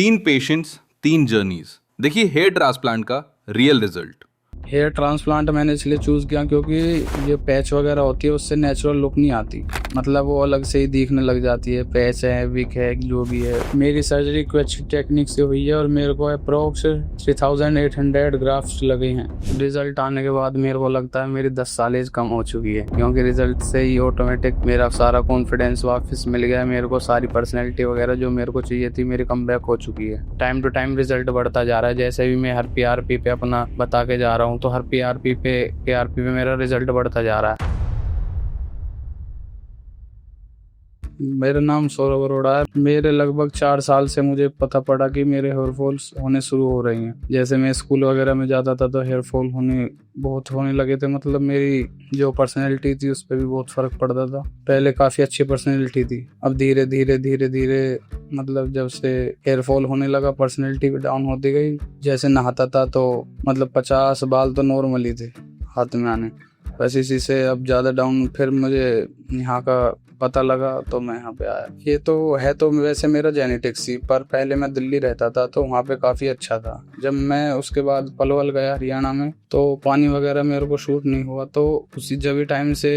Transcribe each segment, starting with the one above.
3 patients 3 journeys. देखिए hair transplant का real result. Hair transplant मैंने इसलिए चूज़ किया क्योंकि ये पैच वगैरह होती है उससे नेचुरल लुक नहीं आती, मतलब वो अलग से ही दिखने लग जाती है। पैच है, विक है, जो भी है। मेरी सर्जरी कुछ अच्छी टेक्निक से हुई है और मेरे को अप्रोक्स 3800 ग्राफ्ट लगे हैं। रिजल्ट आने के बाद मेरे को लगता है मेरी 10 साल एज कम हो चुकी है, क्योंकि रिजल्ट से ही ऑटोमेटिक मेरा सारा कॉन्फिडेंस वापस मिल गया। मेरे को सारी पर्सनैलिटी वगैरह जो मेरे को चाहिए थी मेरी कम बैक हो चुकी है। टाइम टू टाइम रिजल्ट बढ़ता जा रहा है। जैसे भी मैं हर PRP पे अपना बता के जा रहा हूँ तो हर PRP पे मेरा रिजल्ट बढ़ता जा रहा है। मेरा नाम सौरभ अरोड़ा है। मेरे लगभग 4 साल से मुझे पता पड़ा कि मेरे हेयर फॉल्स होने शुरू हो रही हैं। जैसे मैं स्कूल वगैरह में जाता था तो हेयर फॉल बहुत होने लगे थे। मतलब मेरी जो पर्सनैलिटी थी उस पर भी बहुत फर्क पड़ता था। पहले काफ़ी अच्छी पर्सनैलिटी थी, अब धीरे धीरे मतलब जब से हेयर फॉल होने लगा पर्सनैलिटी भी डाउन होती गई। जैसे नहाता था तो मतलब 50 बाल तो नॉर्मल ही थे हाथ में आने, वैसे इसी से अब ज़्यादा डाउन। फिर मुझे यहाँ का पता लगा तो मैं यहाँ पे आया। ये तो है तो वैसे मेरा जेनेटिक्स ही, पर पहले मैं दिल्ली रहता था तो वहाँ पे काफ़ी अच्छा था। जब मैं उसके बाद पलवल गया हरियाणा में तो पानी वगैरह मेरे को शूट नहीं हुआ, तो उसी जब भी टाइम से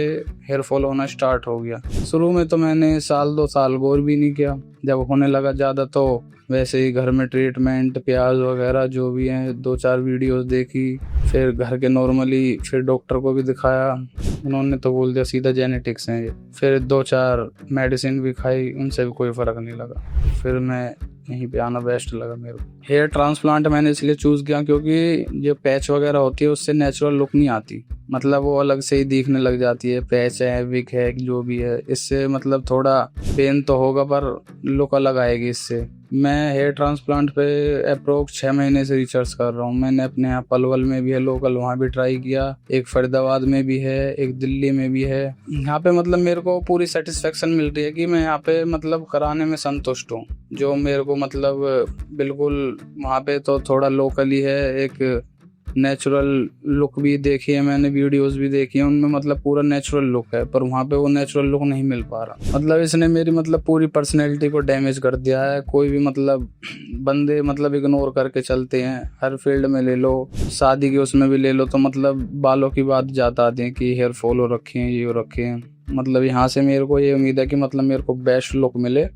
हेयर फॉल होना स्टार्ट हो गया। शुरू में तो मैंने 1-2 साल गौर भी नहीं किया। जब होने लगा ज़्यादा तो वैसे ही घर में ट्रीटमेंट, प्याज वगैरह जो भी हैं 2-4 वीडियोस देखी, फिर घर के नॉर्मली, फिर डॉक्टर को भी दिखाया। उन्होंने तो बोल दिया सीधा जेनेटिक्स है ये। फिर 2-4 मेडिसिन भी खाई, उनसे भी कोई फ़र्क नहीं लगा। फिर मैं यहीं पे आना बेस्ट लगा मेरे को। हेयर ट्रांसप्लांट मैंने इसलिए चूज़ किया क्योंकि जो पैच वगैरह होती है उससे नेचुरल लुक नहीं आती, मतलब वो अलग से ही दिखने लग जाती है। पैच है, विक है, जो भी है, इससे मतलब थोड़ा पेन तो होगा पर लुक अलग आएगी इससे। मैं हेयर ट्रांसप्लांट पे अप्रोक्स 6 महीने से रिसर्च कर रहा हूँ। मैंने अपने यहाँ पलवल में भी है लोकल, वहाँ भी ट्राई किया। एक फरीदाबाद में भी है, एक दिल्ली में भी है। यहाँ पे मतलब मेरे को पूरी सेटिस्फेक्शन मिल रही है कि मैं यहाँ पे मतलब कराने में संतुष्ट हूँ। जो मेरे को मतलब बिल्कुल वहाँ पे तो थोड़ा लोकल ही है, एक नेचुरल लुक भी देखी है मैंने, वीडियोस भी देखी है, उनमें मतलब पूरा नेचुरल लुक है, पर वहाँ पे वो नेचुरल लुक नहीं मिल पा रहा। मतलब इसने मेरी मतलब पूरी पर्सनैलिटी को डैमेज कर दिया है। कोई भी मतलब बंदे मतलब इग्नोर करके चलते हैं। हर फील्ड में ले लो, शादी के उसमें भी ले लो तो मतलब बालों की बात ज़्यादा आती है कि हेयर फॉल हो रखे हैं, ये हो रखे हैं। मतलब यहाँ से मेरे को ये उम्मीद है कि मतलब मेरे को बेस्ट लुक मिले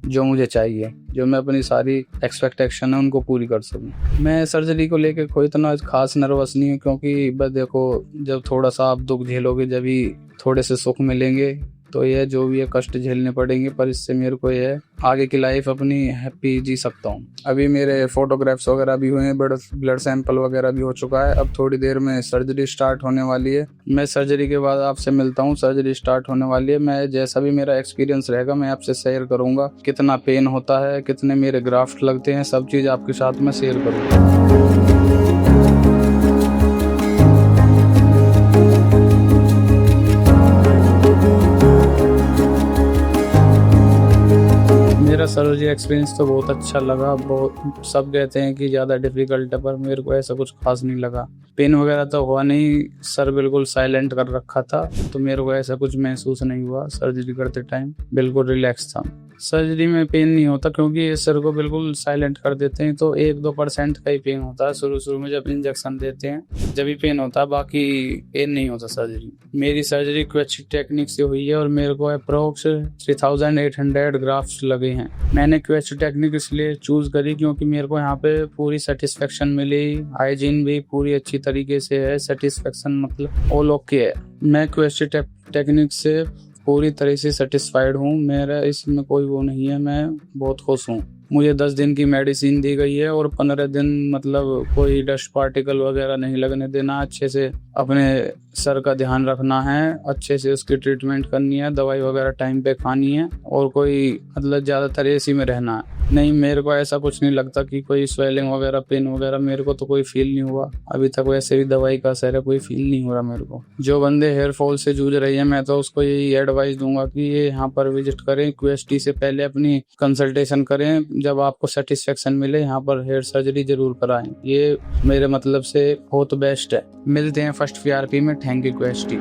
जो मुझे चाहिए, जो मैं अपनी सारी एक्सपेक्टेशन है उनको पूरी कर सकूं। मैं सर्जरी को लेके कोई इतना खास नर्वस नहीं हूँ, क्योंकि बस देखो जब थोड़ा सा आप दुख झेलोगे जब ही थोड़े से सुख मिलेंगे। तो ये जो भी है कष्ट झेलने पड़ेंगे, पर इससे मेरे को ये आगे की लाइफ अपनी हैप्पी जी सकता हूँ। अभी मेरे फोटोग्राफ्स वगैरह भी हुए हैं, ब्लड सैंपल वगैरह भी हो चुका है। अब थोड़ी देर में सर्जरी स्टार्ट होने वाली है। मैं सर्जरी के बाद आपसे मिलता हूँ। सर्जरी स्टार्ट होने वाली है, मैं जैसा भी मेरा एक्सपीरियंस रहेगा मैं आपसे शेयर करूँगा। कितना पेन होता है, कितने मेरे ग्राफ्ट लगते हैं, सब चीज़ आपके साथ में शेयर करूँगा। मेरा सर्जरी एक्सपीरियंस तो बहुत अच्छा लगा। बहुत सब कहते हैं कि ज़्यादा डिफिकल्ट है, पर मेरे को ऐसा कुछ खास नहीं लगा। पेन वगैरह तो हुआ नहीं, सर बिल्कुल साइलेंट कर रखा था, तो मेरे को ऐसा कुछ महसूस नहीं हुआ। सर्जरी करते टाइम बिल्कुल रिलैक्स था। सर्जरी में पेन नहीं होता क्योंकि सर को बिल्कुल साइलेंट कर देते हैं, तो 1-2% का ही पेन होता है शुरू में जब इंजेक्शन देते हैं, जब भी पेन होता है, बाकी पेन नहीं होता सर्जरी। मेरी सर्जरी कोई अच्छी टेक्निक से हुई है और मेरे को अप्रोक्स 3800 ग्राफ्ट लगे हैं। मैंने कोई अच्छी टेक्निक इसलिए चूज करी क्योंकि मेरे को यहाँ पे पूरी सेटिस्फेक्शन मिली। हाइजीन भी पूरी अच्छी तरीके से है, सेटिस्फेक्शन मतलब ऑल ओके है। मैं कोई अच्छी टेक्निक से पूरी तरह से सेटिस्फाइड हूँ। मेरा इसमें कोई वो नहीं है, मैं बहुत खुश हूँ। मुझे 10 दिन की मेडिसिन दी गई है और 15 दिन मतलब कोई डस्ट पार्टिकल वगैरह नहीं लगने देना। अच्छे से अपने सर का ध्यान रखना है, अच्छे से उसकी ट्रीटमेंट करनी है, दवाई वगैरह टाइम पे खानी है, और कोई मतलब ज़्यादातर एसी में रहना है। नहीं, मेरे को ऐसा कुछ नहीं लगता कि कोई स्वेलिंग वगैरह, पेन वगैरह मेरे को तो कोई फील नहीं हुआ अभी तक। वैसे भी दवाई का असर है, कोई फील नहीं हो रहा मेरे को। जो बंदे हेयर फॉल से जूझ रही है, मैं तो उसको यही एडवाइस दूंगा कि ये यहाँ पर विजिट करें। QST से पहले अपनी कंसल्टेशन करें। जब आपको सेटिस्फेक्शन मिले यहाँ पर हेयर सर्जरी जरूर कराएं। ये मेरे मतलब से बहुत बेस्ट है। मिलते हैं फर्स्ट PRP में। Thank you QST।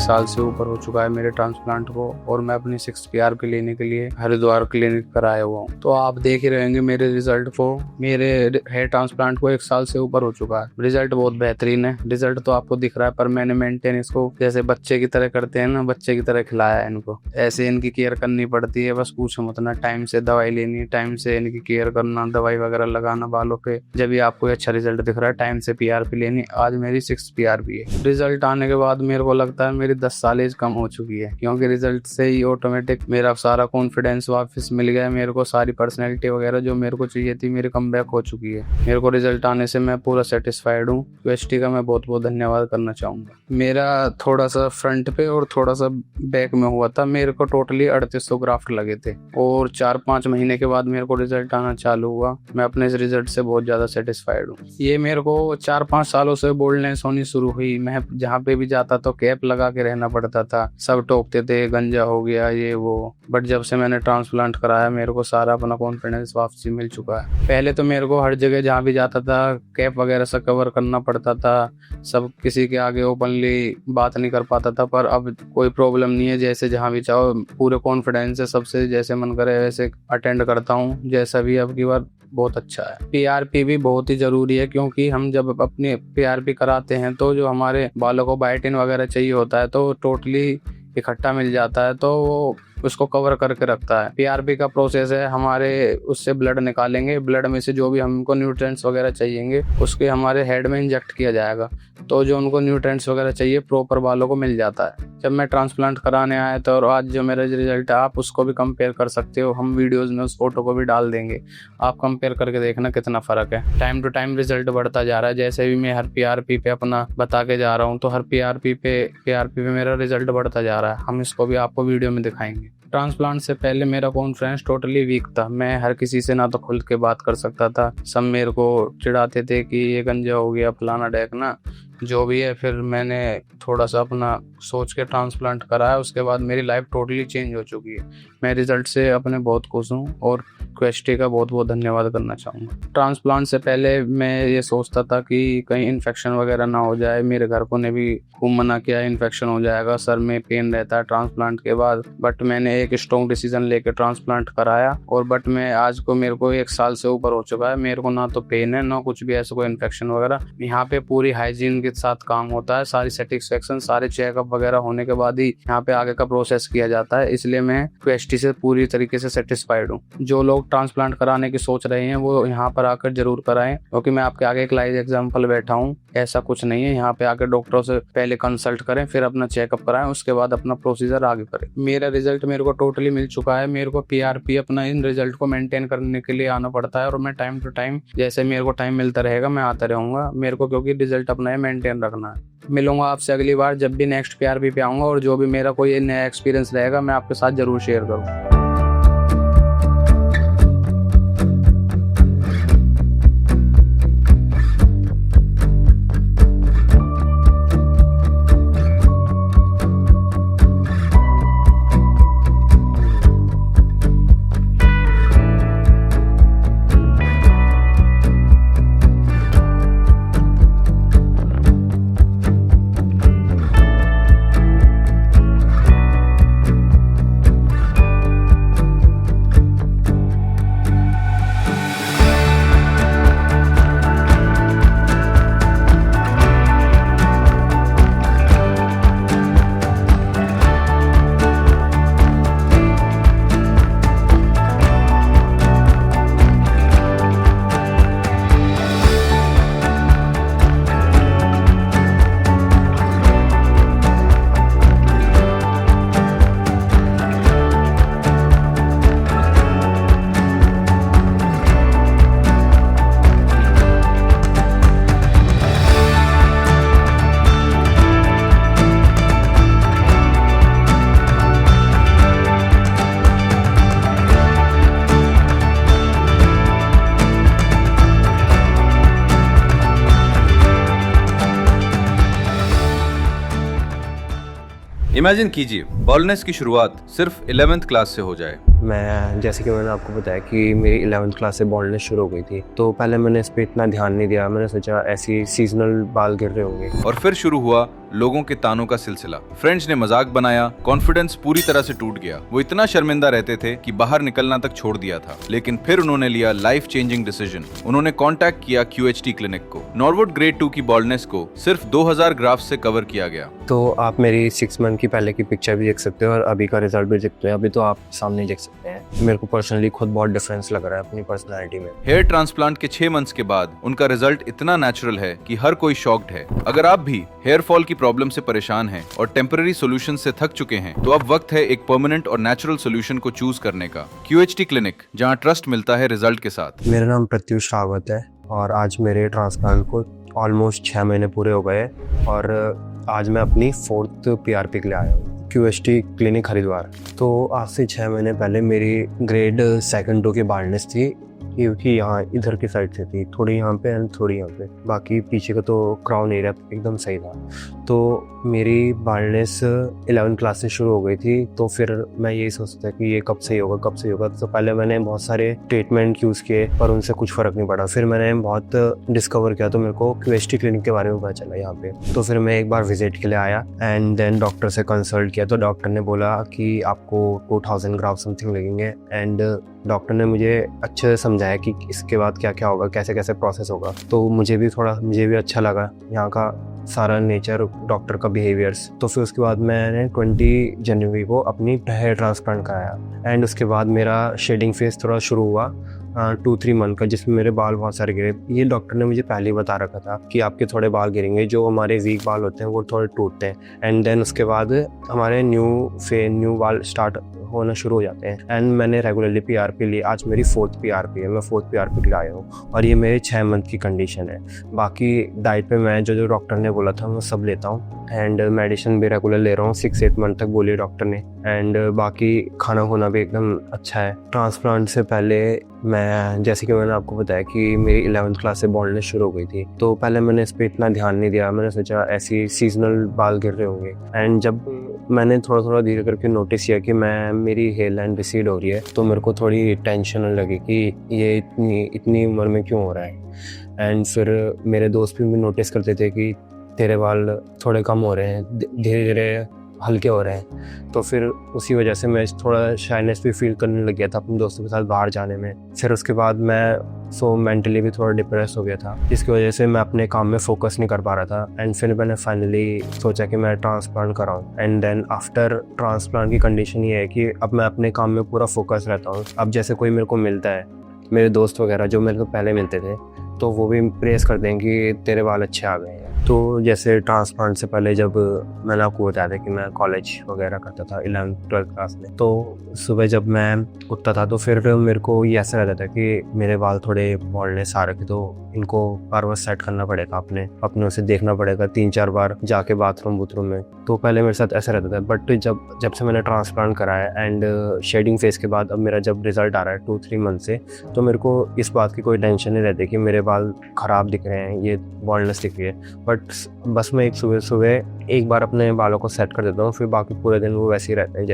साल से ऊपर हो चुका है मेरे ट्रांसप्लांट को, और मैं अपनी 6th PRP लेने के लिए हरिद्वार क्लिनिक पर आया हुआ हूँ। तो आप देख ही रहेंगे मेरे रिजल्ट को, मेरे हेयर ट्रांसप्लांट को 1 साल से ऊपर हो चुका है। रिजल्ट बहुत बेहतरीन है, रिजल्ट तो आपको दिख रहा है, पर मैंने मेंटेन इसको जैसे बच्चे की तरह करते हैं ना, बच्चे की तरह खिलाया है इनको। ऐसे इनकी केयर करनी पड़ती है, बस पूछो मत ना। टाइम से दवाई लेनी, टाइम से इनकी केयर करना, दवाई वगैरह लगाना बालों पे। जब भी आपको अच्छा रिजल्ट दिख रहा है, टाइम से PRP लेनी। आज मेरी 6th PRP है। रिजल्ट आने के बाद मेरे को लगता है मेरी 10 साल एज कम हो चुकी है, क्योंकि रिजल्ट से ही ऑटोमेटिक मेरा सारा कॉन्फिडेंस वापस मिल गया। मेरे को सारी पर्सनैलिटी वगैरह जो मेरे को चाहिए थी मेरी कम बैक हो चुकी है। मेरे को रिजल्ट आने से मैं पूरा सेटिस्फाइड हूँ। QST का मैं बहुत बहुत धन्यवाद करना चाहूँगा। मेरा थोड़ा सा फ्रंट पे और थोड़ा सा बैक में हुआ था। मेरे को टोटली 3800 ग्राफ्ट लगे थे, और 4-5 महीने के बाद मेरे को रिजल्ट आना चालू हुआ। मैं अपने इस रिजल्ट से बहुत ज़्यादा सेटिस्फाइड हूँ। ये मेरे को 4-5 सालों से बोल्डनेस होनी शुरू हुई। मैं जहाँ पे भी जाता तो कैप लगा के रहना पड़ता था, सब टोकते थे, गंजा हो गया ये वो। बट जब से मैंने ट्रांसप्लांट कराया मेरे को सारा अपना कॉन्फिडेंस वापसी मिल चुका है। पहले तो मेरे को हर जगह जहाँ भी जाता था कैप वगैरह से कवर करना पड़ता था, सब किसी के आगे ओपनली बात नहीं कर पाता था। पर अब कोई प्रॉब्लम नहीं है, जैसे जहाँ भी चाहो पूरे कॉन्फिडेंस से सबसे जैसे मन करे वैसे अटेंड करता हूँ। जैसा भी अब की बार बहुत अच्छा है। PRP भी बहुत ही जरूरी है, क्योंकि हम जब अपने PRP कराते हैं तो जो हमारे बालों को बायोटिन वगैरह चाहिए होता है तो टोटली इकट्ठा मिल जाता है, तो वो उसको कवर करके रखता है। PRP का प्रोसेस है, हमारे उससे ब्लड निकालेंगे, ब्लड में से जो भी हमको न्यूट्रिएंट्स वगैरह चाहिएंगे उसके हमारे हेड में इंजेक्ट किया जाएगा, तो जो उनको न्यूट्रिएंट्स वगैरह चाहिए प्रॉपर बालों को मिल जाता है। जब मैं ट्रांसप्लांट कराने आया था और आज जो मेरा रिजल्ट है, आप उसको भी कंपेयर कर सकते हो। हम वीडियोस में उस फोटो को भी डाल देंगे, आप कंपेयर करके देखना कितना फर्क है। टाइम टू टाइम रिजल्ट बढ़ता जा रहा है। जैसे भी मैं हर PRP पे अपना बता के जा रहा हूँ, तो हर PRP पे मेरा रिजल्ट बढ़ता जा रहा है। हम इसको भी आपको वीडियो में दिखाएंगे। ट्रांसप्लांट से पहले मेरा कॉन्फिडेंस टोटली वीक था। मैं हर किसी से ना तो खुल के बात कर सकता था, सब मेरे को चिढ़ाते थे कि ये गंजा हो गया, फलाना डेकना जो भी है। फिर मैंने थोड़ा सा अपना सोच के ट्रांसप्लांट कराया, उसके बाद मेरी लाइफ टोटली चेंज हो चुकी है। मैं रिजल्ट से अपने बहुत खुश हूँ और QST का बहुत बहुत धन्यवाद करना चाहूँगा। ट्रांसप्लांट से पहले मैं ये सोचता था कि कहीं इन्फेक्शन वगैरह ना हो जाए। मेरे घर को ने भी खूब मना किया, इन्फेक्शन हो जाएगा, सर में पेन रहता है ट्रांसप्लांट के बाद। बट मैंने एक स्ट्रॉन्ग डिसीजन लेके ट्रांसप्लांट कराया, और बट मैं आज को मेरे को 1 साल से ऊपर हो चुका है। मेरे को ना तो पेन है ना कुछ भी ऐसा कोई इन्फेक्शन वगैरह। यहाँ पे पूरी हाइजीन के साथ काम होता है, सारी सेटिस्फेक्शन, सारे चेकअप वगैरह होने के बाद ही यहाँ पे आगे का प्रोसेस किया जाता है। इसलिए मैं QST से पूरी तरीके से सेटिस्फाइड हूँ। जो लोग ट्रांसप्लांट कराने की सोच रहे हैं वो यहाँ पर आकर जरूर कराएं, क्योंकि मैं आपके आगे एक लाइव एग्जांपल बैठा हूँ। ऐसा कुछ नहीं है, यहाँ पे आकर डॉक्टरों से पहले कंसल्ट करें, फिर अपना चेकअप कराएं, उसके बाद अपना प्रोसीजर आगे करें। मेरा रिजल्ट मेरे को टोटली मिल चुका है। मेरे को PRP अपना इन रिजल्ट को मेंटेन करने के लिए आना पड़ता है, और मैं टाइम टू टाइम जैसे मेरे को टाइम मिलता रहेगा मैं आता रहूंगा। मेरे को क्योंकि रिजल्ट अपना है मेंटेन रखना है। मिलूंगा आपसे अगली बार जब भी नेक्स्ट PRP पे आऊंगा, और जो भी मेरा कोई नया एक्सपीरियंस रहेगा मैं आपके साथ जरूर शेयर करूँ। इमेजिन कीजिए बाल्डनेस की शुरुआत सिर्फ 11th क्लास से हो जाए। मैं जैसे कि मैंने आपको बताया कि मेरी 11th क्लास से बॉल्डनेस शुरू हो गई थी, तो पहले मैंने इस पर इतना ध्यान नहीं दिया। मैंने सोचा ऐसी सीजनल बाल गिर रहे होंगे। और फिर शुरू हुआ लोगों के तानों का सिलसिला। फ्रेंड्स ने मजाक बनाया, कॉन्फिडेंस पूरी तरह से टूट गया। वो इतना शर्मिंदा रहते थे कि बाहर निकलना तक छोड़ दिया था। लेकिन फिर उन्होंने लिया लाइफ चेंजिंग डिसीजन। उन्होंने कांटेक्ट किया QHT क्लिनिक को। नॉर्वुड ग्रेड 2 की बॉल्डनेस को सिर्फ 2000 ग्राफ से कवर किया गया। तो आप मेरी 6 मंथ की पहले की पिक्चर भी देख सकते हो और अभी का रिजल्ट भी देख सकते हो। अभी तो आप सामने देख सकते हैं। मेरे को पर्सनली खुद बहुत डिफरेंस लग रहा है अपनी पर्सनैलिटी में। हेयर ट्रांसप्लांट के 6 मंथ्स के बाद उनका रिजल्ट इतना नेचुरल है कि हर कोई शॉक्ड है। अगर आप भी हेयर फॉल की प्रॉब्लम से परेशान हैं और टेम्पररी सॉल्यूशन से थक चुके हैं, तो अब वक्त है एक परमानेंट और नेचुरल सॉल्यूशन को चूज करने का। QHT क्लिनिक, जहां ट्रस्ट मिलता है रिजल्ट के साथ। मेरा नाम प्रत्युष रावत है और आज मेरे ट्रांसप्लांट को ऑलमोस्ट 6 महीने पूरे हो गए और आज मैं अपनी 4th PRP के लिए आया हूँ QHT क्लिनिक हरिद्वार। तो आज से 6 महीने पहले मेरी ग्रेड 2 की बाल्डनेस थी, क्योंकि यहाँ इधर की साइड से थी, थोड़ी यहाँ पे एंड थोड़ी यहाँ पे। बाकी पीछे का तो क्राउन एरिया एकदम सही था। तो मेरी बाल्डनेस 11th क्लास से शुरू हो गई थी। तो फिर मैं यही सोचता कि ये कब सही होगा, कब सही होगा। तो पहले मैंने बहुत सारे ट्रीटमेंट यूज़ किए पर उनसे कुछ फ़र्क नहीं पड़ा। फिर मैंने बहुत डिस्कवर किया तो मेरे को QHT क्लिनिक के बारे में पता चला यहाँ पे। तो फिर मैं एक बार विजिट के लिए आया एंड देन डॉक्टर से कंसल्ट किया। तो डॉक्टर ने बोला कि आपको 2000 ग्राम समथिंग लगेंगे एंड डॉक्टर ने मुझे अच्छे से समझाया कि इसके बाद क्या क्या होगा, कैसे कैसे प्रोसेस होगा। तो मुझे भी अच्छा लगा यहाँ का सारा नेचर, डॉक्टर का बिहेवियर्स। तो फिर उसके बाद मैंने 20 जनवरी को अपनी हेयर ट्रांसप्लांट कराया एंड उसके बाद मेरा शेडिंग फेज थोड़ा शुरू हुआ 2-3 मंथ का, जिसमें मेरे बाल बहुत सारे गिरे। ये डॉक्टर ने मुझे पहले ही बता रखा था कि आपके थोड़े बाल गिरेंगे, जो हमारे वीक बाल होते हैं वो थोड़े टूटते हैं एंड देन उसके बाद हमारे न्यू बाल स्टार्ट होना शुरू हो जाते हैं। एंड मैंने रेगुलरली PRP ली। आज मेरी 4th PRP है, मैं 4th PRP के लिए आया हूँ और ये मेरे 6 मंथ की कंडीशन है। बाकी डाइट पे मैं जो डॉक्टर ने बोला था मैं सब लेता हूँ एंड मेडिसिन भी रेगुलर ले रहा हूँ। 6-8 मंथ तक बोली डॉक्टर ने। एंड बाकी खाना खुना भी एकदम अच्छा है। ट्रांसप्लांट से पहले मैं जैसे कि मैंने आपको बताया कि मेरी 11th क्लास से बॉल्डनेस शुरू हो गई थी, तो पहले मैंने इस पर इतना ध्यान नहीं दिया। मैंने सोचा ऐसी सीजनल बाल गिर रहे होंगे एंड जब मैंने थोड़ा धीरे करके नोटिस किया कि मेरी हेयर लाइन रिसीड हो रही है, तो मेरे को थोड़ी टेंशन लगी कि ये इतनी उम्र में क्यों हो रहा है। एंड फिर मेरे दोस्त भी नोटिस करते थे कि तेरे बाल थोड़े कम हो रहे हैं, धीरे धीरे हल्के हो रहे हैं। तो फिर उसी वजह से मैं थोड़ा शाइनेस भी फील करने लग गया था अपने दोस्तों के साथ बाहर जाने में। फिर उसके बाद मैं मेंटली भी थोड़ा डिप्रेस हो गया था, जिसकी वजह से मैं अपने काम में फोकस नहीं कर पा रहा था। एंड फिर मैंने फाइनली सोचा कि मैं ट्रांसप्लांट कराऊं एंड देन आफ्टर ट्रांसप्लांट की कंडीशन ये है कि अब मैं अपने काम में पूरा फोकस रहता हूँ। अब जैसे कोई मेरे को मिलता है, मेरे दोस्त वगैरह जो मेरे को पहले मिलते थे, तो वो भी प्रेस कर दें कि तेरे बाल अच्छे आ गए हैं। तो जैसे ट्रांसप्लांट से पहले जब मैंने आपको बताया था कि मैं कॉलेज वगैरह करता था 11th-12th क्लास में, तो सुबह जब मैं उठता था तो फिर मेरे को ये ऐसा रहता था कि मेरे बाल थोड़े बॉल्डनेस आ रखे, तो इनको बार बार सेट करना पड़ेगा, अपने उसे देखना पड़ेगा 3-4 बार जाके बाथरूम में। तो पहले मेरे साथ ऐसा रहता था। बट जब से मैंने ट्रांसप्लांट कराया एंड शेडिंग फेज के बाद अब मेरा जब रिजल्ट आ रहा है 2-3 मंथ से, तो मेरे को इस बात की कोई टेंशन नहीं रहती कि मेरे बाल ख़राब दिख रहे हैं, ये बॉल्डनेस दिख रही है। बट बस मैं सुबह एक बार अपने बालों को सेट कर देता हूँ, फिर बाकी पूरे दिन वो वैसे ही रहते हैं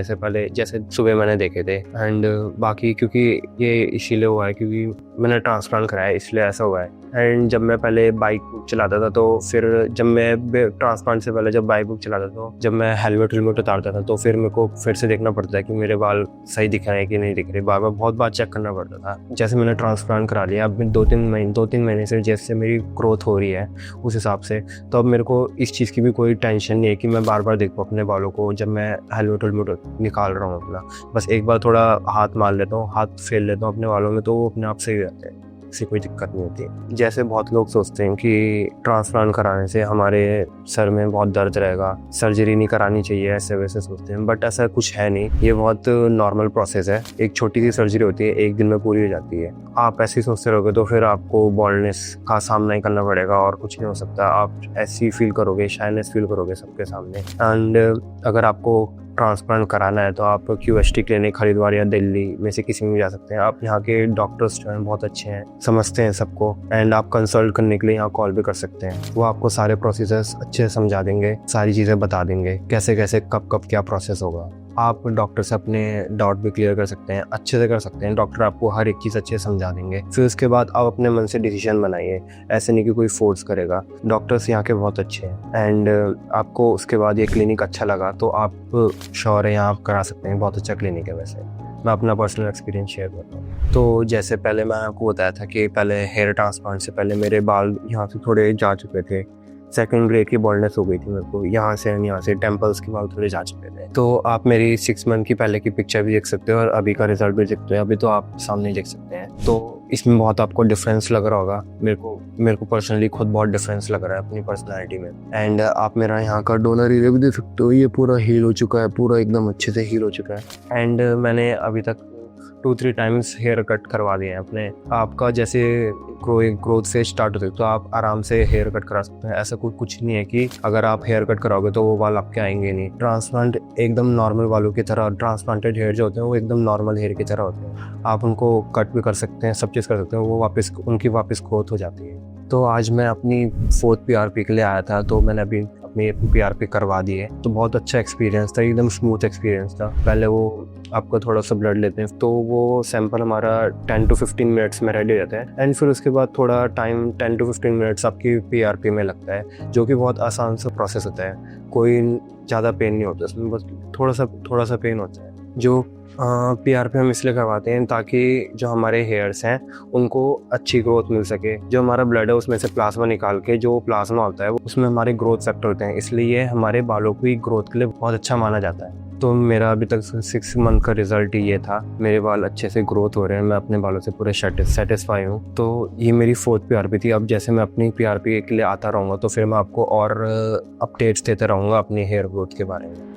जैसे सुबह मैंने देखे थे। एंड बाकी क्योंकि ये इसीलिए हुआ है क्योंकि मैंने ट्रांसप्लांट कराया, इसलिए ऐसा हुआ है। एंड जब मैं पहले बाइक चलाता था, तो फिर जब मैं ट्रांसप्लांट से पहले जब बाइक चलाता था, तो जब मैं हेलमेट उतारता था, तो फिर मेरे को फिर से देखना पड़ता है कि मेरे बाल सही दिख रहे हैं कि नहीं दिख रहे। बार बहुत बार चेक करना पड़ता था। जैसे मैंने ट्रांसप्लांट करा लिया, अब 2-3 महीने से जैसे मेरी ग्रोथ हो रही है उस हिसाब से, तो अब मेरे को इस चीज़ की भी कोई टेंशन नहीं है कि मैं बार बार देखूँ अपने बालों को जब मैं हेलमेट निकाल रहा हूँ अपना। बस एक बार थोड़ा हाथ मार लेता हूँ, हाथ फेर लेता हूँ अपने बालों में, तो वो अपने आप सही रहते हैं, इससे कोई दिक्कत नहीं होती। जैसे बहुत लोग सोचते हैं कि ट्रांसप्लांट कराने से हमारे सर में बहुत दर्द रहेगा, सर्जरी नहीं करानी चाहिए, ऐसे वैसे सोचते हैं। बट ऐसा कुछ है नहीं, ये बहुत नॉर्मल प्रोसेस है। एक छोटी सी सर्जरी होती है, 1 दिन में पूरी हो जाती है। आप ऐसे ही सोचते रहोगे तो फिर आपको बॉल्डनेस का सामना ही करना पड़ेगा और कुछ नहीं हो सकता। आप ऐसी फील करोगे, शाइनेस फील करोगे सबके सामने। एंड अगर आपको ट्रांसप्लांट कराना है तो आप QHT क्लिनिक हरिद्वार या दिल्ली में से किसी में भी जा सकते हैं। आप यहाँ के डॉक्टर्स जो हैं बहुत अच्छे हैं, समझते हैं सबको। एंड आप कंसल्ट करने के लिए यहाँ कॉल भी कर सकते हैं। वो आपको सारे प्रोसीजर्स अच्छे से समझा देंगे, सारी चीज़ें बता देंगे, कैसे कब क्या प्रोसेस होगा। आप डॉक्टर से अपने डाउट भी क्लियर कर सकते हैं, अच्छे से कर सकते हैं। डॉक्टर आपको हर एक चीज़ अच्छे से समझा देंगे। फिर उसके बाद आप अपने मन से डिसीजन बनाइए, ऐसे नहीं कि कोई फोर्स करेगा। डॉक्टर्स यहाँ के बहुत अच्छे हैं एंड आपको उसके बाद ये क्लिनिक अच्छा लगा तो आप श्योर है यहाँ आप करा सकते हैं। बहुत अच्छा क्लिनिक है। वैसे मैं अपना पर्सनल एक्सपीरियंस शेयर करता हूँ। तो जैसे पहले मैं आपको बताया था कि पहले हेयर ट्रांसप्लांट से पहले मेरे बाल यहाँ से थोड़े जा चुके थे। सेकंड ग्रेड की बॉल्डनेस हो गई थी मेरे को, यहाँ से टेम्पल्स के बाल थोड़े जा चुके थे। तो आप मेरी 6 मंथ की पहले की पिक्चर भी देख सकते हो और अभी का रिजल्ट भी देख सकते हो। अभी तो आप सामने देख सकते हैं। तो इसमें बहुत आपको डिफरेंस लग रहा होगा। मेरे को पर्सनली खुद बहुत डिफरेंस लग रहा है अपनी पर्सनैलिटी में। एंड आप मेरा यहाँ का डोनर एरिया भी देख सकते हो। ये पूरा हील हो चुका है, पूरा एकदम अच्छे से हील हो चुका है। एंड मैंने अभी तक 2-3 टाइम्स हेयर कट करवा दिए हैं अपने। आपका जैसे ग्रोथ फेज स्टार्ट होते तो आप आराम से हेयर कट करा सकते हैं। ऐसा कुछ नहीं है कि अगर आप हेयर कट कराओगे तो वो बाल आपके आएंगे नहीं। ट्रांसप्लांट एकदम नॉर्मल बालों की तरह, ट्रांसप्लांटेड हेयर जो होते हैं वो एकदम नॉर्मल हेयर की तरह होते हैं। आप उनको कट भी कर सकते हैं, सब चीज़ कर सकते हैं, वो उनकी वापस ग्रोथ हो जाती है। तो आज मैं अपनी 4th PRP के लिए आया था, तो मैंने अभी अपनी PRP करवा दी है। तो बहुत अच्छा एक्सपीरियंस था, एकदम स्मूथ एक्सपीरियंस था। पहले वो आपका थोड़ा सा ब्लड लेते हैं तो वो सैंपल हमारा 10 to 15 मिनट्स में रेडी रहता है। एंड फिर उसके बाद थोड़ा टाइम 10 to 15 मिनट्स आपकी PRP में लगता है, जो कि बहुत आसान सा प्रोसेस होता है। कोई ज़्यादा पेन नहीं होता उसमें, बस थोड़ा सा पेन होता है। जो PRP हम इसलिए करवाते हैं ताकि जो हमारे हेयर्स हैं उनको अच्छी ग्रोथ मिल सके। जो हमारा ब्लड है उसमें से प्लाज्मा निकाल के, जो प्लाज्मा होता है उसमें हमारे ग्रोथ फैक्टर होते हैं, इसलिए हमारे बालों की ग्रोथ के लिए बहुत अच्छा माना जाता है। तो मेरा अभी तक 6 मंथ का रिजल्ट ये था। मेरे बाल अच्छे से ग्रोथ हो रहे हैं, मैं अपने बालों से पूरे सेटिस्फाई हूँ। तो ये मेरी 4th PRP थी। अब जैसे मैं अपनी PRP के लिए आता रहूँगा तो फिर मैं आपको और अपडेट्स देते रहूँगा अपनी हेयर ग्रोथ के बारे में।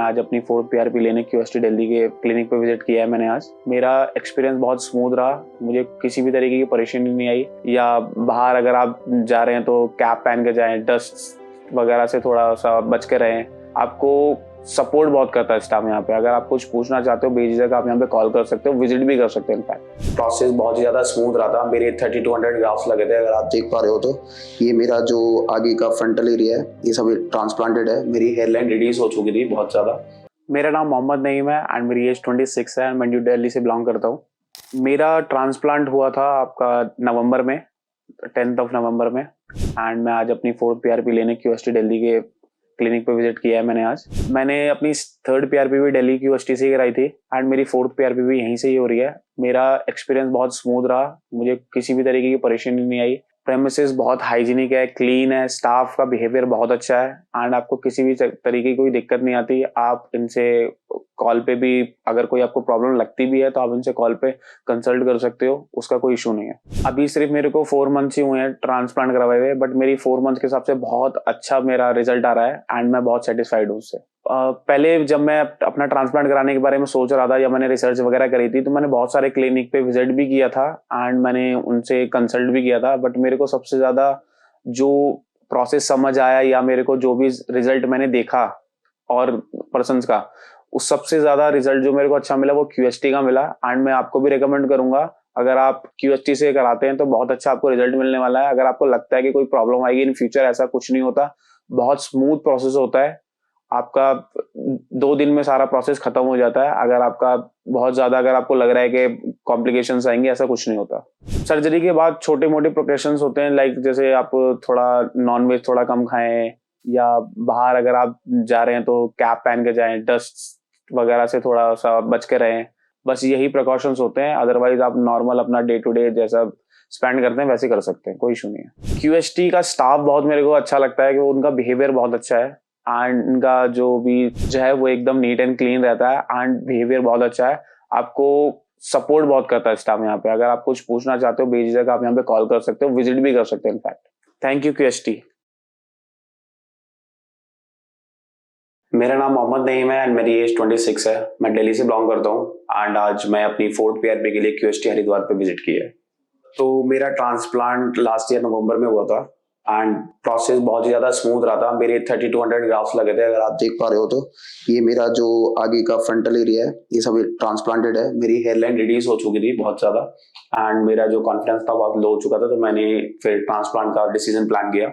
आज अपनी 4th PRP लेने QST दिल्ली के क्लिनिक पे विजिट किया है मैंने आज। मेरा एक्सपीरियंस बहुत स्मूथ रहा, मुझे किसी भी तरीके की परेशानी नहीं आई। या बाहर अगर आप जा रहे हैं तो कैप पहन के जाएं, डस्ट वगैरह से थोड़ा सा बच के रहें। आपको सपोर्ट बहुत करता है स्टाफ यहाँ पे। अगर आप कुछ पूछना चाहते हो बेझिझक आप यहाँ पे कॉल कर सकते हो, विजिट भी कर सकते हो। इनफैक्ट प्रोसेस बहुत ही ज़्यादा स्मूथ रहा था। मेरे 3200 ग्राफ्स लगे थे, अगर आप देख पा रहे हो तो। ये मेरा जो आगे का फ्रंटल एरिया है ये सब ट्रांसप्लांटेड है। मेरी हेयरलाइन रिड्यूस हो चुकी थी बहुत ज़्यादा। मेरा नाम मोहम्मद नईम है एंड मेरी एज 26 है। मैं न्यू दिल्ली से बिलोंग करता हूँ। मेरा ट्रांसप्लांट हुआ था आपका नवंबर में, 10th नवंबर में। एंड मैं आज अपनी 4th PRP लेने QST दिल्ली के क्लिनिक पे विजिट किया है मैंने आज। मैंने अपनी 3rd PRP भी दिल्ली QST से ही कराई थी एंड मेरी 4th PRP भी यहीं से ही हो रही है। मेरा एक्सपीरियंस बहुत स्मूथ रहा, मुझे किसी भी तरीके की परेशानी नहीं आई। प्रेमिसेस बहुत हाइजीनिक है, क्लीन है, स्टाफ का बिहेवियर बहुत अच्छा है एंड आपको किसी भी तरीके की कोई दिक्कत नहीं आती। आप इनसे कॉल पे भी अगर कोई आपको प्रॉब्लम लगती भी है तो आप इनसे कॉल पे कंसल्ट कर सकते हो, उसका कोई इशू नहीं है। अभी सिर्फ मेरे को 4 मंथ्स ही हुए हैं ट्रांसप्लांट करवाए हुए, बट मेरी 4 मंथ के हिसाब से बहुत अच्छा मेरा रिजल्ट आ रहा है एंड मैं बहुत सेटिस्फाइड हूँ उससे। पहले जब मैं अपना ट्रांसप्लांट कराने के बारे में सोच रहा था या मैंने रिसर्च वगैरह करी थी तो मैंने बहुत सारे क्लिनिक पे विजिट भी किया था एंड मैंने उनसे कंसल्ट भी किया था। बट मेरे को सबसे ज्यादा जो प्रोसेस समझ आया या मेरे को जो भी रिजल्ट मैंने देखा और पर्सन्स का, उस सबसे ज्यादा रिजल्ट जो मेरे को अच्छा मिला वो QST का मिला। एंड मैं आपको भी रिकमेंड करूंगा, अगर आप QST से कराते हैं तो बहुत अच्छा आपको रिजल्ट मिलने वाला है। अगर आपको लगता है कि कोई प्रॉब्लम आएगी इन फ्यूचर, ऐसा कुछ नहीं होता, बहुत स्मूथ प्रोसेस होता है आपका 2 दिन में सारा प्रोसेस खत्म हो जाता है। अगर आपका बहुत ज्यादा अगर आपको लग रहा है कि कॉम्प्लिकेशंस आएंगे, ऐसा कुछ नहीं होता। सर्जरी के बाद छोटे मोटे प्रिकॉशंस होते हैं, लाइक जैसे आप थोड़ा नॉनवेज थोड़ा कम खाएं, या बाहर अगर आप जा रहे हैं तो कैप पहन के जाएं, डस्ट वगैरह से थोड़ा सा बच के रहें। बस यही प्रिकॉशंस होते हैं। अदरवाइज आप नॉर्मल अपना डे टू डे जैसा स्पेंड करते हैं वैसे कर सकते हैं, कोई इशू नहीं है। QST का स्टाफ बहुत मेरे को अच्छा लगता है कि उनका बिहेवियर बहुत अच्छा है, एंड उनका जो है वो एकदम नीट एंड क्लीन रहता है, एंड बिहेवियर बहुत अच्छा है। आपको सपोर्ट बहुत करता है स्टाफ यहाँ पे। अगर आप कुछ पूछना चाहते हो बेझिझक आप यहाँ पे कॉल कर सकते हो, विजिट भी कर सकते हो इनफैक्ट। Thank you QST। मेरा नाम मोहम्मद नईम है एंड मेरी एज 26 है। मैं दिल्ली से बिलोंग करता हूँ एंड आज मैं अपनी 4th PRP के लिए QST हरिद्वार पे विजिट किया है। तो मेरा ट्रांसप्लांट लास्ट ईयर नवंबर में हुआ था एंड प्रोसेस बहुत ही ज्यादा स्मूथ रहा था। मेरे 3200 ग्राफ्स लगे थे। अगर आप देख पा रहे हो तो ये मेरा जो आगे का फ्रंटल एरिया है ये सब ट्रांसप्लांटेड है। मेरी हेयरलाइन रिड्यूस हो चुकी थी बहुत ज्यादा एंड मेरा जो कॉन्फिडेंस था बहुत लो हो चुका था, तो मैंने फिर ट्रांसप्लांट का डिसीजन प्लान किया।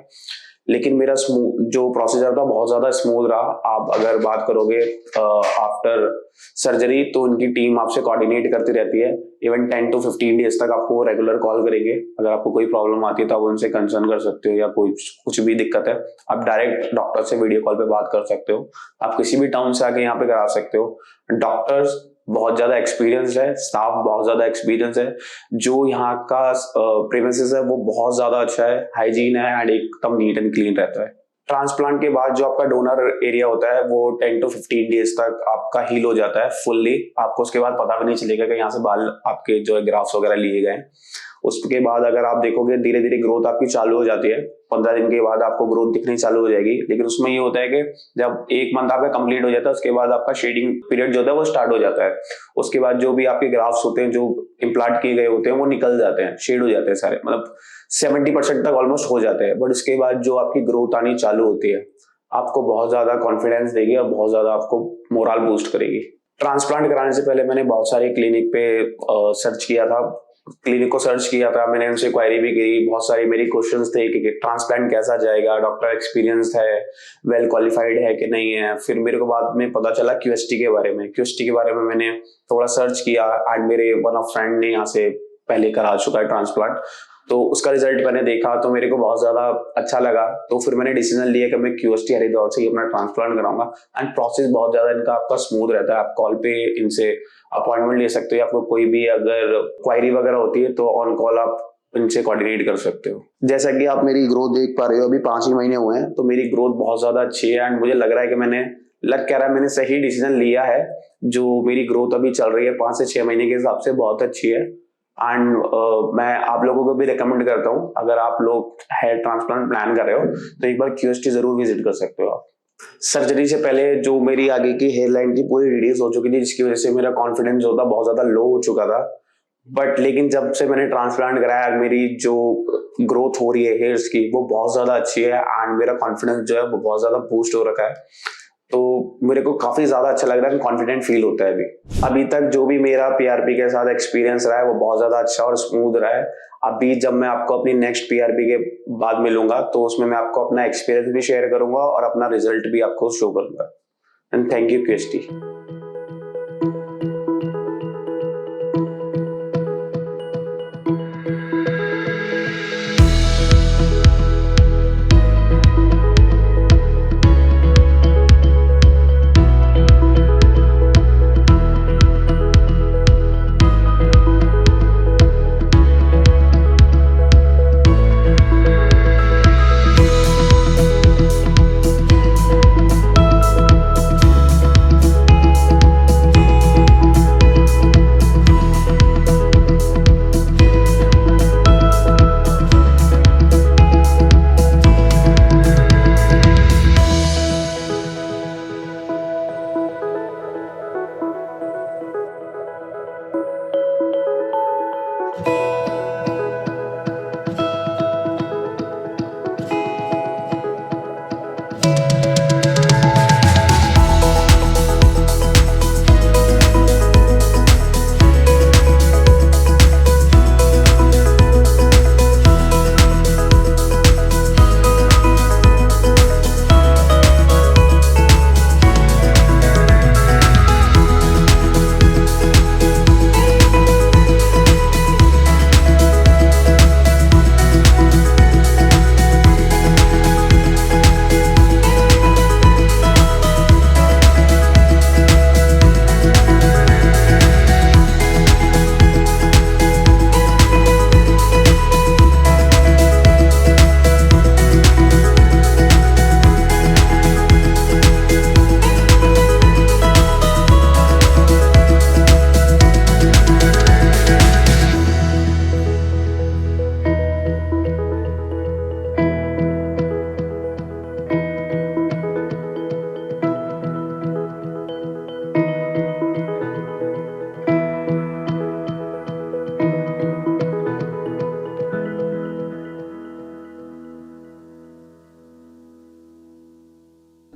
लेकिन मेरा जो प्रोसीजर था बहुत ज्यादा स्मूथ रहा। आप अगर बात करोगे आफ्टर सर्जरी तो उनकी टीम आपसे कोऑर्डिनेट करती रहती है। इवन 10 to 15 डेज तक आपको रेगुलर कॉल करेंगे। अगर आपको कोई प्रॉब्लम आती है तो आप उनसे कंसर्न कर सकते हो, या कोई कुछ भी दिक्कत है आप डायरेक्ट डॉक्टर से वीडियो कॉल पे बात कर सकते हो। आप किसी भी टाउन से आके यहाँ पे करा सकते हो। डॉक्टर्स बहुत ज्यादा एक्सपीरियंस है, स्टाफ बहुत ज्यादा एक्सपीरियंस है। जो यहाँ का प्रीमिसेस है वो बहुत ज्यादा अच्छा है, हाइजीन है एंड एकदम नीट एंड क्लीन रहता है। ट्रांसप्लांट के बाद जो आपका डोनर एरिया होता है वो 10 to 15 डेज तक आपका हील हो जाता है फुल्ली। आपको उसके बाद पता भी नहीं चलेगा कि यहाँ से बाल आपके जो है ग्राफ्स वगैरह लिए गए। उसके बाद अगर आप देखोगे धीरे धीरे ग्रोथ आपकी चालू हो जाती है। 15 दिन के बाद आपको ग्रोथ दिखनी चालू हो जाएगी। लेकिन उसमें ये होता है कि जब 1 मंथ आपका कंप्लीट हो जाता है उसके बाद आपका शेडिंग पीरियड जो होता है वो स्टार्ट हो जाता है। उसके बाद जो भी आपके ग्राफ्स होते हैं जो इम्प्लांट किए गए होते हैं वो निकल जाते हैं, शेड हो जाते हैं सारे, मतलब 70% तक ऑलमोस्ट हो जाते हैं। बट उसके बाद जो आपकी ग्रोथ आनी चालू होती है आपको बहुत ज्यादा कॉन्फिडेंस देगी और बहुत ज्यादा आपको मोरल बूस्ट करेगी। ट्रांसप्लांट कराने से पहले मैंने बहुत सारे क्लिनिक पे सर्च किया था, क्लिनिक को सर्च किया था, मैंने उनसे क्वायरी भी की। बहुत सारी मेरी क्वेश्चंस थे कि ट्रांसप्लांट कैसा जाएगा, डॉक्टर एक्सपीरियंस है, वेल क्वालिफाइड है कि नहीं है। फिर मेरे को बाद में पता चला QST के बारे में। QST के बारे में मैंने थोड़ा सर्च किया एंड मेरे वन ऑफ फ्रेंड ने यहाँ से पहले करा चुका है ट्रांसप्लांट, तो उसका रिजल्ट मैंने देखा तो मेरे को बहुत ज्यादा अच्छा लगा। तो फिर मैंने डिसीजन लिया कि मैं QST हरिद्वार से ही अपना ट्रांसप्लांट कराऊंगा। एंड प्रोसेस बहुत ज्यादा इनका आपका स्मूथ रहता है। आप कॉल पे इनसे अपॉइंटमेंट ले सकते हो। आपको कोई भी अगर क्वायरी वगैरह होती है तो ऑन कॉल आप इनसे कोऑर्डिनेट कर सकते हो। जैसा कि आप मेरी ग्रोथ देख पा रहे हो, अभी 5 ही महीने हुए हैं तो मेरी ग्रोथ बहुत ज्यादा अच्छी है एंड मुझे लग रहा है कि मैंने सही डिसीजन लिया है। जो मेरी ग्रोथ अभी चल रही है 5 से 6 महीने के हिसाब से बहुत अच्छी है। एंड मैं आप लोगों को भी रिकमेंड करता हूँ, अगर आप लोग हेयर ट्रांसप्लांट प्लान कर रहे हो तो एक बार QST जरूर विजिट कर सकते हो आप। सर्जरी से पहले जो मेरी आगे की हेयर लाइन थी पूरी रिड्यूस हो चुकी थी, जिसकी वजह से मेरा कॉन्फिडेंस जो था बहुत ज्यादा लो हो चुका था। बट लेकिन जब से मैंने ट्रांसप्लांट कराया मेरी जो ग्रोथ हो रही है हेयर्स की वो बहुत ज्यादा अच्छी है एंड मेरा कॉन्फिडेंस जो है वो बहुत ज्यादा बूस्ट हो रखा है। तो मेरे को काफी ज्यादा अच्छा लग रहा है, कॉन्फिडेंट फील होता है। अभी तक जो भी मेरा PRP के साथ एक्सपीरियंस रहा है वो बहुत ज्यादा अच्छा और स्मूथ रहा है। अभी जब मैं आपको अपनी नेक्स्ट PRP के बाद मिलूंगा तो उसमें मैं आपको अपना एक्सपीरियंस भी शेयर करूंगा और अपना रिजल्ट भी आपको शो करूंगा। And thank you QST।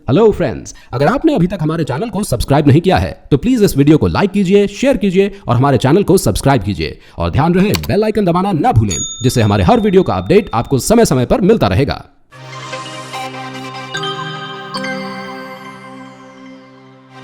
Hello friends, अगर आपने अभी तक हमारे चैनल को सब्सक्राइब नहीं किया है तो प्लीज इस वीडियो को लाइक कीजिए, शेयर कीजिए और हमारे चैनल को सब्सक्राइब कीजिए और ध्यान रहे बेल आइकन दबाना ना भूलें, जिससे हमारे हर वीडियो का अपडेट आपको समय समय पर मिलता रहेगा।